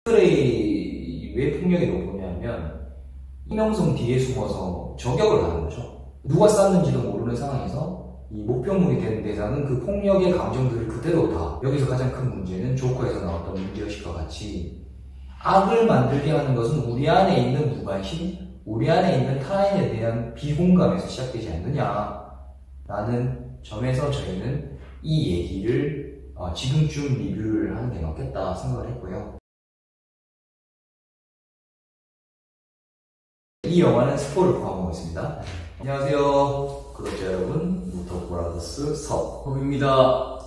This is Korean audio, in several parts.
댓글이 왜 폭력이라고 보냐면 이명성 뒤에 숨어서 저격을 하는 거죠. 누가 쐈는지도 모르는 상황에서 이 목표물이 되는 대상은 그 폭력의 감정들을 그대로 다, 여기서 가장 큰 문제는 조커에서 나왔던 문제의식과 같이 악을 만들게 하는 것은 우리 안에 있는 무관심, 우리 안에 있는 타인에 대한 비공감에서 시작되지 않느냐라는 점에서 저희는 이 얘기를 지금쯤 리뷰를 하는 게 맞겠다 생각을 했고요. 이 영화는 스포를 포함하고 있습니다. 안녕하세요, 구독자 여러분. 무터브라더스 석홈입니다.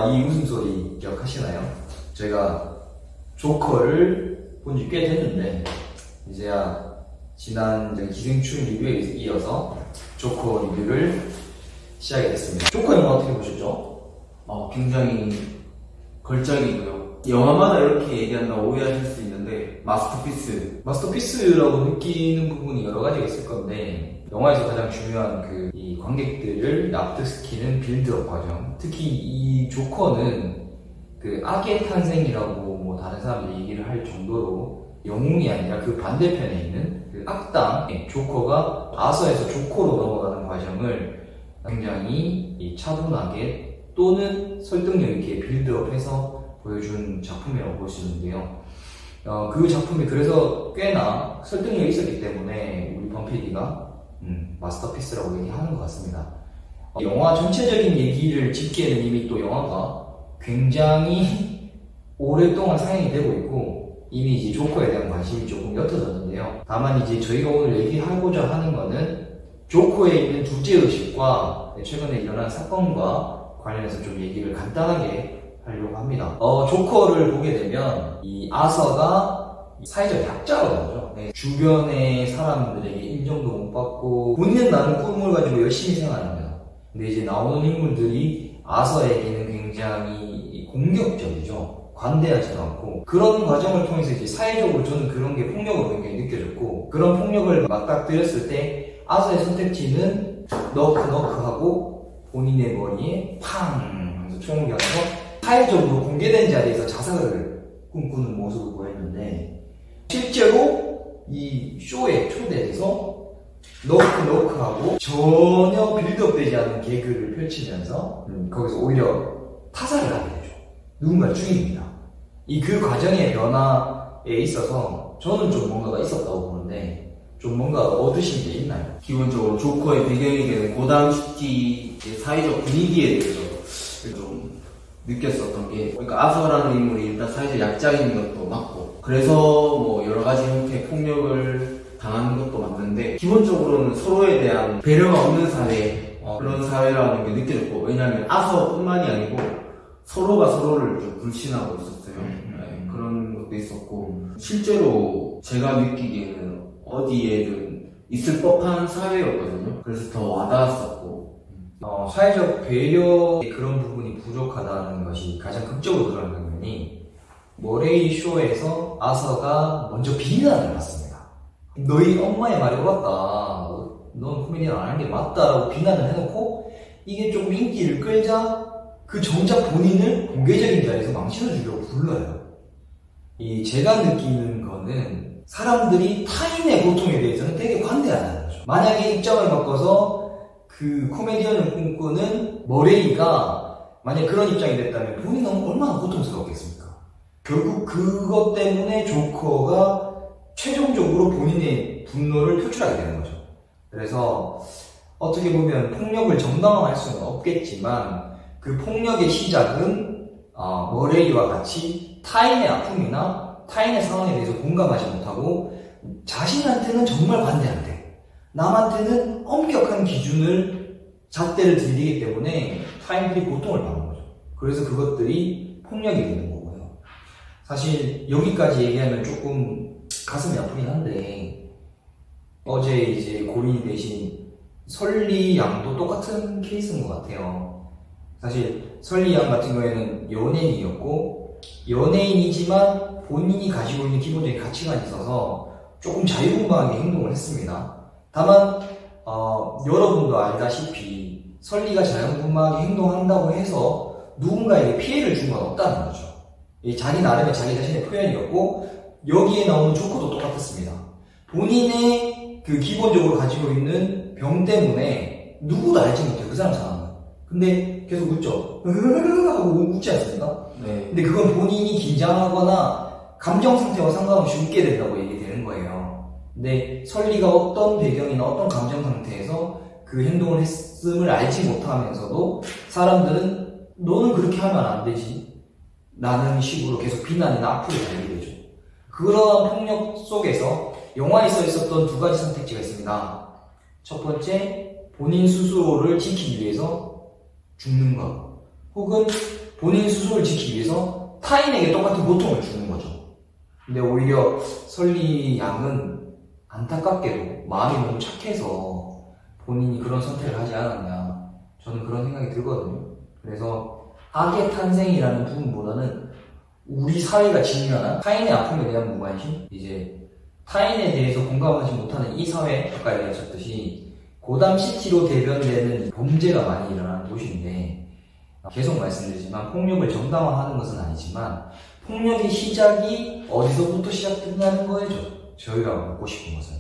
이 웃음소리 기억하시나요? 제가 조커를 본 지 꽤 됐는데 이제야 지난 기생충 리뷰에 이어서 조커 리뷰를 시작이 됐습니다. 조커 영화 어떻게 보셨죠? 굉장히 걸작이고요. 영화마다 이렇게 얘기한다고 오해하실 수 있는데 마스터피스라고 느끼는 부분이 여러 가지가 있을 건데, 영화에서 가장 중요한 이 관객들을 납득시키는 빌드업 과정, 특히 이 조커는 악의 탄생이라고 다른 사람들이 얘기를 할 정도로 영웅이 아니라 그 반대편에 있는 악당 조커가 아서에서 조커로 넘어가는 과정을 굉장히 차분하게 또는 설득력 있게 빌드업해서 보여준 작품이라고 볼 수 있는데요. 그 작품이 그래서 꽤나 설득력이 있었기 때문에 우리 범PD가 마스터피스라고 얘기하는 것 같습니다. 영화 전체적인 얘기를 짓기에는 이미 또 영화가 굉장히 오랫동안 상영이 되고 있고 이미 이제 조커에 대한 관심이 조금 옅어졌는데요. 다만 이제 저희가 오늘 얘기하고자 하는 거는 조커에 있는 주제의식과 최근에 일어난 사건과 관련해서 좀 얘기를 간단하게 하려고 합니다. 조커를 보게 되면 이 아서가 사회적 약자로 나오죠. 주변의 사람들에게 인정도 못 받고 본인은 나는 꿈을 가지고 열심히 생활합니다. 근데 이제 나오는 인물들이 아서에게는 굉장히 공격적이죠. 관대하지도 않고, 그런 과정을 통해서 이제 사회적으로 저는 그런 게 폭력으로 굉장히 느껴졌고, 그런 폭력을 맞닥뜨렸을 때 아서의 선택지는 너크너크하고 본인의 머리에 팡 하면서 총을 겨서 사회적으로 공개된 자리에서 자살을 꿈꾸는 모습을 보였는데, 실제로 이 쇼에 초대해서 너크너크하고 전혀 빌드업되지 않은 개그를 펼치면서 거기서 오히려 타살을 하게 되죠. 누군가를 죽입니다. 그 과정의 변화에 있어서 저는 좀 뭔가가 있었다고 보는데, 좀 뭔가 얻으신 게 있나요? 기본적으로 조커의 배경이 되는 고담 시티 사회적 분위기에 대해서 좀 느꼈었던 게, 그러니까 아서라는 인물이 일단 사회적 약자인 것도 맞고, 그래서 여러 가지 형태의 폭력을 당하는 것도 맞는데, 기본적으로는 서로에 대한 배려가 없는 사회, 그런 사회라는 게 느껴졌고, 왜냐하면 아서뿐만이 아니고 서로가 서로를 좀 불신하고 있었어요. 그런 것도 있었고, 실제로 제가 느끼기에는 어디에든 있을 법한 사회였거든요. 그래서 더 와닿았었고, 사회적 배려의 그런 부분이 부족하다는 것이 가장 극적으로 드러난 장면이, 머레이 쇼에서 아서가 먼저 비난을 받습니다. 너희 엄마의 말이 옳았다, 넌 코미디언 안 하는 게 맞다라고 비난을 해놓고, 이게 조금 인기를 끌자 정작 본인을 공개적인 자리에서 망신을 주려고 불러요. 제가 느끼는 거는 사람들이 타인의 고통에 대해서는 되게 관대하다는 거죠. 만약에 입장을 바꿔서 코미디언을 꿈꾸는 머레이가 만약 그런 입장이 됐다면 본인은 얼마나 고통스럽겠습니까? 결국 그것 때문에 조커가 최종적으로 본인의 분노를 표출하게 되는 거죠. 그래서 어떻게 보면 폭력을 정당화할 수는 없겠지만, 그 폭력의 시작은 머레이와 같이 타인의 아픔이나 타인의 상황에 대해서 공감하지 못하고 자신한테는 정말 관대한데 남한테는 엄격한 잣대를 들이기 때문에 타인들이 고통을 받는 거죠. 그래서 그것들이 폭력이 되는 거고요. 사실 여기까지 얘기하면 조금 가슴이 아프긴 한데, 어제 이제 고린이 되신 설리 양도 똑같은 케이스인 것 같아요. 사실 설리 양 같은 경우에는 연예인이었고, 연예인이지만 본인이 가지고 있는 기본적인 가치관이 있어서 조금 자유분방하게 행동을 했습니다. 다만 여러분도 알다시피 설리가 자연분방하게 행동한다고 해서 누군가에게 피해를 준 건 없다는 거죠. 자기 나름의 자기 자신의 표현이었고, 여기에 나오는 조커도 똑같았습니다. 본인의 그 기본적으로 가지고 있는 병 때문에 누구도 알지 못해요, 그 사람 상황은. 근데 계속 웃죠. 하고 웃지 않습니까? 네. 근데 그건 본인이 긴장하거나 감정 상태와 상관없이 웃게 된다고 얘기되는 거예요. 근데 설리가 어떤 배경이나 어떤 감정 상태에서 그 행동을 했음을 알지 못하면서도 사람들은 너는 그렇게 하면 안 되지 라는 식으로 계속 비난이나 악플을 달게 되죠. 그런 폭력 속에서 영화에 써 있었던 두 가지 선택지가 있습니다. 첫 번째, 본인 스스로를 지키기 위해서 죽는 것, 혹은 본인 스스로를 지키기 위해서 타인에게 똑같은 고통을 주는 거죠. 근데 오히려 설리 양은 안타깝게도 마음이 너무 착해서 본인이 그런 선택을 하지 않았냐, 저는 그런 생각이 들거든요. 그래서 악의 탄생이라는 부분보다는 우리 사회가 직면한 타인의 아픔에 대한 무관심, 이제 타인에 대해서 공감하지 못하는 이 사회, 아까 얘기하셨듯이 고담시티로 대변되는 범죄가 많이 일어나는 도시인데, 계속 말씀드리지만 폭력을 정당화하는 것은 아니지만 폭력의 시작이 어디서부터 시작된다는 거예요. 저희가 묻고 싶은 것은,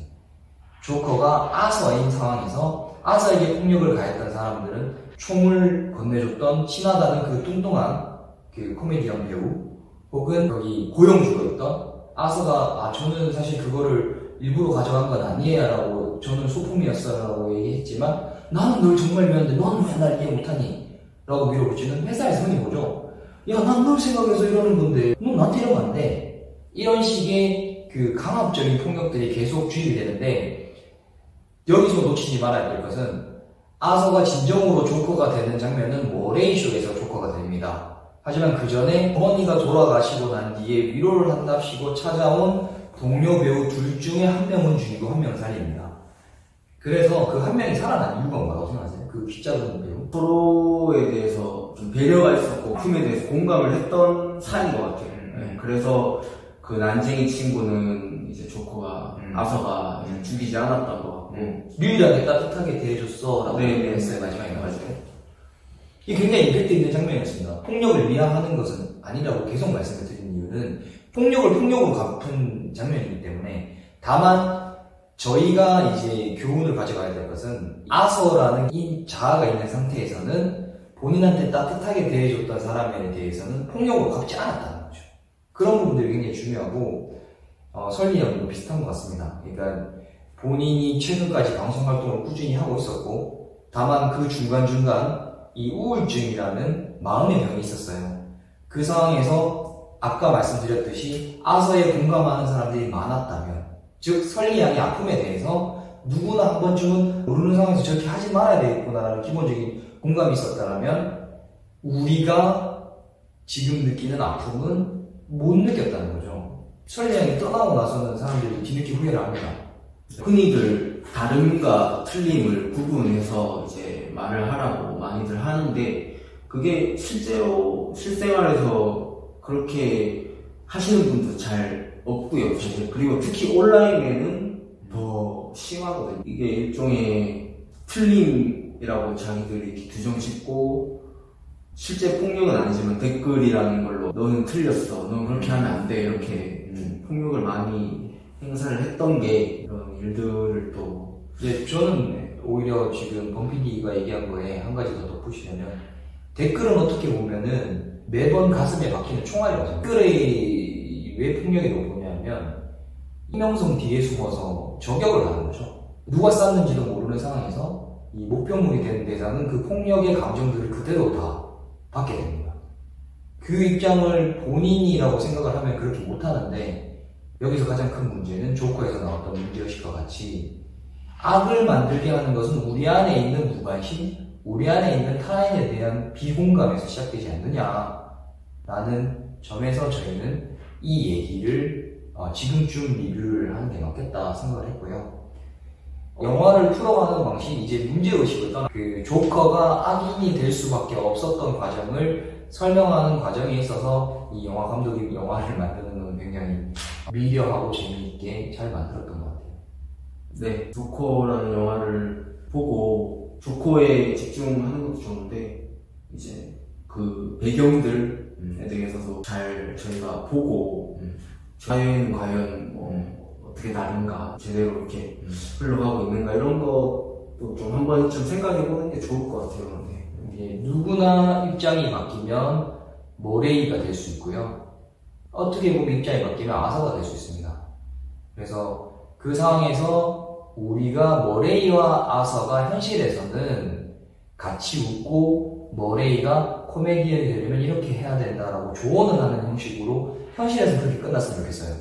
조커가 아서인 상황에서 아서에게 폭력을 가했던 사람들은 총을 건네줬던 친하다는 그 뚱뚱한 그 코미디언 배우, 혹은 여기 고용주였던 아서가 저는 사실 그거를 일부러 가져간 건 아니에요 라고, 저는 소품이었어 라고 얘기했지만 나는 널 정말 미안한데 너는 왜 날 이해 못하니? 라고 밀어붙이는 회사의 성이 뭐죠? 야, 난 널 생각해서 이러는 건데 너 나한테 이러면 안 돼. 이런 식의 그 강압적인 폭력들이 계속 주입이 되는데, 여기서 놓치지 말아야 될 것은 아서가 진정으로 조커가 되는 장면은 모레이쇼에서 조커가 됩니다. 하지만 그 전에 어머니가 돌아가시고 난 뒤에 위로를 한답시고 찾아온 동료 배우 둘 중에 한 명은 죽이고 한 명은 살립니다. 그래서 그 한 명이 살아난 이유가 뭐라고 생각하세요? 그 귀짜던 배우? 서로에 대해서 좀 배려가 있었고 품에 대해서 공감을 했던 사이인 것 같아요. 네. 그래서 그 난쟁이 친구는 이제 조커가 아서가 죽이지 않았던 것 같고 유일하게 따뜻하게 대해줬어 라고 했어요. 마지막에 맞아요. 이게 굉장히 임팩트 있는 장면이었습니다. 폭력을 미화하는 것은 아니라고 계속 말씀을 드린 이유는 폭력을 폭력으로 갚은 장면이기 때문에, 다만 저희가 이제 교훈을 가져가야 될 것은 아서라는 이 자아가 있는 상태에서는 본인한테 따뜻하게 대해줬던 사람에 대해서는 폭력으로 갚지 않았다는 거죠. 그런 부분들이 굉장히 중요하고, 설리 형도 비슷한 것 같습니다. 그러니까 본인이 최근까지 방송 활동을 꾸준히 하고 있었고, 다만 그 중간중간 이 우울증이라는 마음의 병이 있었어요. 그 상황에서 아까 말씀드렸듯이 아서에 공감하는 사람들이 많았다면, 즉 설리 양의 아픔에 대해서 누구나 한 번쯤은 모르는 상황에서 저렇게 하지 말아야 되겠구나라는 기본적인 공감이 있었다면 우리가 지금 느끼는 아픔은 못 느꼈다는 거죠. 설리 양이 떠나고 나서는 사람들이 뒤늦게 후회를 합니다. 흔히들 다름과 틀림을 구분해서 이제 말을 하라고 많이들 하는데, 그게 실제로 실생활에서 그렇게 하시는 분도 잘 없고요, 사실. 그리고 특히 온라인에는 더 심하거든요. 이게 일종의 틀림이라고 자기들이 이렇게 규정 짓고, 실제 폭력은 아니지만 댓글이라는 걸로 너는 틀렸어, 너는 그렇게 하면 안 돼, 이렇게 폭력을 많이 행사를 했던 게 이런 일들을 또. 저는 오히려 지금 범피디가 얘기한 거에 한 가지 더 덧붙이려면, 댓글은 어떻게 보면은 매번 가슴에 박히는 총알이거든요. 댓글의 왜 폭력이 높으냐면 이명성 뒤에 숨어서 저격을 하는 거죠. 누가 쐈는지도 모르는 상황에서 이 목표물이 되는 대상은 그 폭력의 감정들을 그대로 다 받게 됩니다. 그 입장을 본인이라고 생각을 하면 그렇게 못하는데, 여기서 가장 큰 문제는 조커에서 나왔던 문제의식과 같이 악을 만들게 하는 것은 우리 안에 있는 무관심, 우리 안에 있는 타인에 대한 비공감에서 시작되지 않느냐라는 점에서 저희는 이 얘기를 지금쯤 리뷰를 하는 게 맞겠다 생각을 했고요. 영화를 풀어가는 방식이 이제 문제의식을 떠나 그 조커가 악인이 될 수밖에 없었던 과정을 설명하는 과정에 있어서 이 영화 감독이 영화를 만드는 건 굉장히 미려하고 재미있게 잘 만들었던 것 같아요. 네, 조커라는 영화를 보고 조커에 집중하는 것도 좋은데 이제 그 배경들에 대해서도 잘 저희가 보고 사회는 과연 뭐 어떻게 다른가, 제대로 이렇게 흘러가고 있는가, 이런 것도 좀 한 번쯤 생각해보는 게 좋을 것 같아요. 네. 누구나 입장이 바뀌면 모레이가 될 수 있고요. 어떻게 보면 입장이 바뀌면 아서가 될 수 있습니다. 그래서 그 상황에서 우리가 머레이와 아서가 현실에서는 같이 웃고 머레이가 코미디언이 되려면 이렇게 해야 된다라고 조언을 하는 형식으로 현실에서 그렇게 끝났으면 좋겠어요.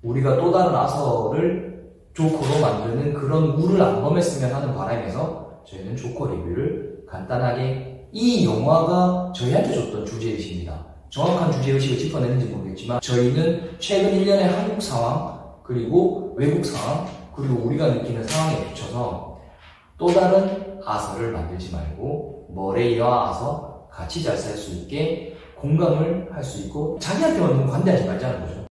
우리가 또 다른 아서를 조커로 만드는 그런 우를 안 범했으면 하는 바람에서 저희는 조커 리뷰를 간단하게, 이 영화가 저희한테 줬던 주제의식입니다. 정확한 주제의식을 짚어내는지 모르겠지만 저희는 최근 1년의 한국 상황, 그리고 외국 상황, 그리고 우리가 느끼는 상황에 비춰서 또 다른 아서를 만들지 말고 머레이와 아서 같이 잘 살 수 있게 공감을 할 수 있고 자기한테만 너무 관대하지 말자는 거죠.